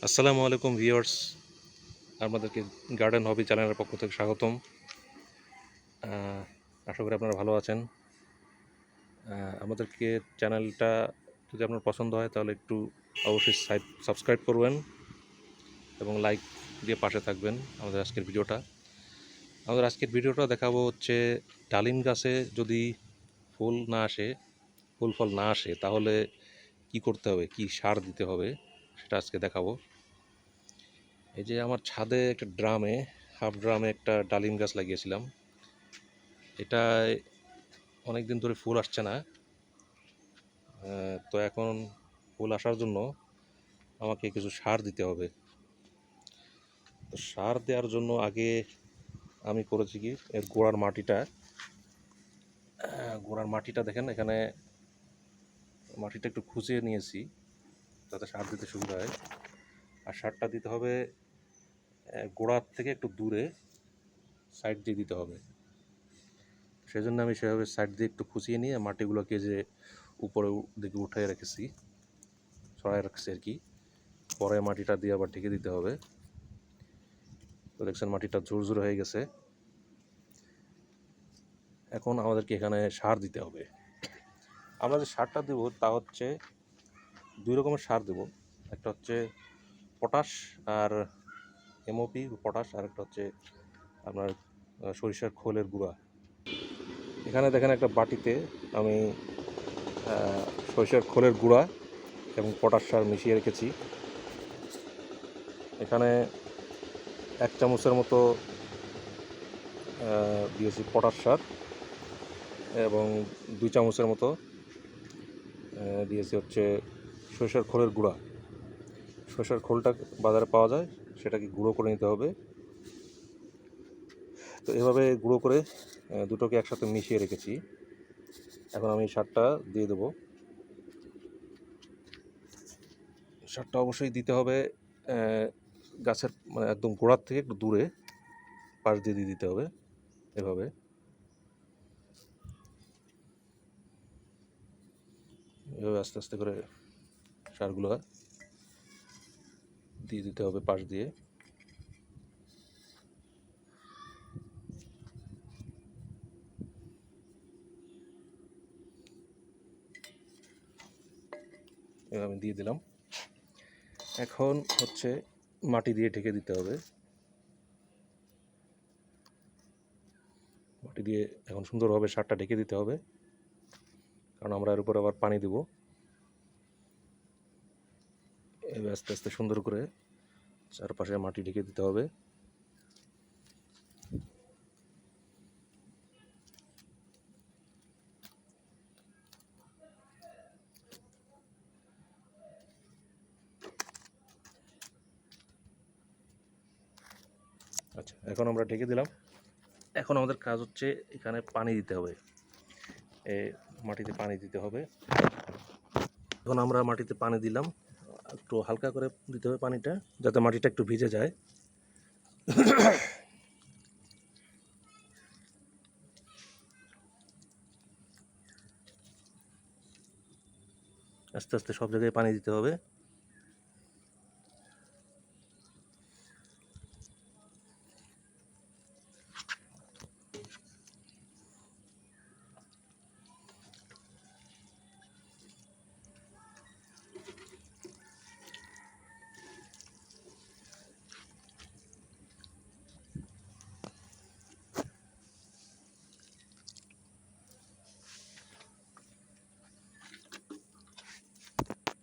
আসসালামু আলাইকুম ভিউয়ার্স, আমাদেরকে গার্ডেন হবি চ্যানেলের পক্ষ থেকে স্বাগতম। আশা করি আপনারা ভালো আছেন। আমাদেরকে চ্যানেলটা যদি আপনার পছন্দ হয় তাহলে একটু অবশ্যই সাবস্ক্রাইব করবেন এবং লাইক দিয়ে পাশে থাকবেন আমাদের আজকের ভিডিওটা দেখাবো হচ্ছে ডালিম গাছে যদি ফুল ফল না আসে তাহলে কি করতে হবে, কি সার দিতে হবে সেটা আজকে দেখাবো। এই যে আমার ছাদে একটা হাফ ড্রামে একটা ডালিম গাছ লাগিয়েছিলাম। এটায় অনেক দিন ধরে ফুল আসছে না। তো এখন ফুল আসার জন্য আমাকে কিছু সার দিতে হবে। তো সার দেওয়ার জন্য আগে আমি করেছি কি, এর গোড়ার মাটিটা দেখেন, এখানে মাটিটা একটু খুঁচিয়ে নিয়েছি যাতে সার দিতে সুবিধা হয়। আর সারটা দিতে হবে গোড়ার থেকে একটু দূরে সাইড দিয়ে দিতে হবে। সেই জন্য আমি সেভাবে সাইড দিয়ে একটু খুঁচিয়ে নিয়ে মাটিগুলোকে যে উপরে দিকে ছড়াই রাখছি আর কি। পরে মাটিটা দিয়ে আবার ঢেকে দিতে হবে। তো দেখছেন মাটিটা ঝুরঝুরে হয়ে গেছে। এখন আমাদেরকে এখানে সার দিতে হবে। আমরা যে সারটা দেব তা হচ্ছে 2 রকমের সার দেব। একটা হচ্ছে পটাশ আর এমওপি পটাশ, আর একটা হচ্ছে আপনার সরিষার খোলের গুঁড়া। এখানে দেখেন একটা বাটিতে আমি সরিষার খোলের গুঁড়া এবং পটাশ সার মিশিয়ে রেখেছি। এখানে 1 চামচের মতো দিয়েছি পটাশ সার এবং 2 চামচের মতো দিয়েছি হচ্ছে সরিষার খোলের গুঁড়া। সরিষার খোলটা বাজারে পাওয়া যায়, সেটাকে গুঁড়ো করে নিতে হবে। তো এভাবে গুঁড়ো করে দুটোকে একসাথে মিশিয়ে রেখেছি। এখন আমি সারটা দিয়ে দেবো। সারটা অবশ্যই দিতে হবে গাছের মানে একদম গোড়ার থেকে একটু দূরে পাশ দিয়ে দিতে হবে। এভাবে আস্তে আস্তে করে সারগুলো দিয়ে দিতে হবে পাশ দিয়ে। এভাবে আমি দিয়ে দিলাম। এখন হচ্ছে মাটি দিয়ে ঢেকে দিতে হবে। মাটি দিয়ে এখন সুন্দরভাবে সারটা ঢেকে দিতে হবে, কারণ আমরা এর উপর আবার পানি দেব। এভাবে আস্তে আস্তে সুন্দর করে চারপাশে মাটি ঢেকে দিতে হবে। আচ্ছা, এখন আমরা ঢেকে দিলাম। এখন আমাদের কাজ হচ্ছে এখানে পানি দিতে হবে, মাটিতে পানি দিতে হবে। এখন আমরা মাটিতে পানি দিলাম, একটু হালকা করে দিতে হবে পানিটা, যাতে মাটিটা একটু ভিজে যায়। আস্তে আস্তে সব জায়গায় পানি দিতে হবে।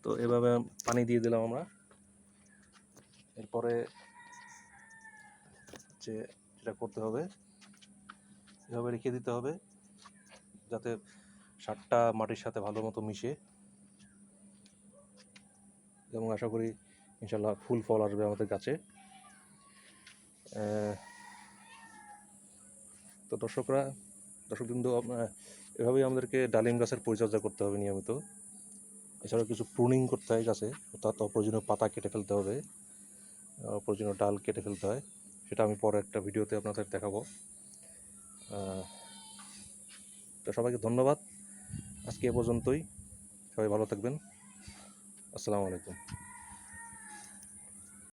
তো এভাবে পানি দিয়ে দিলাম আমরা। এরপরে যেটা করতে হবে, এভাবে রেখে দিতে হবে যাতে সারটা মাটির সাথে ভালো মতো মিশে, এবং আশা করি ইনশাল্লাহ ফুল ফল আসবে আমাদের গাছে। তো দর্শকবৃন্দ, এভাবেই আমাদেরকে ডালিম গাছের পরিচর্যা করতে হবে নিয়মিত। এছাড়াও কিছু প্রুনিং করতে হয় গাছে, অর্থাৎ অপ্রয়োজনীয় পাতা কেটে ফেলতে হবে, অপ্রয়োজনীয় ডাল কেটে ফেলতে হয়। সেটা আমি পরে একটা ভিডিওতে আপনাদের দেখাবো। তো সবাইকে ধন্যবাদ। আজকে এ পর্যন্তই। সবাই ভালো থাকবেন। আসসালামু আলাইকুম।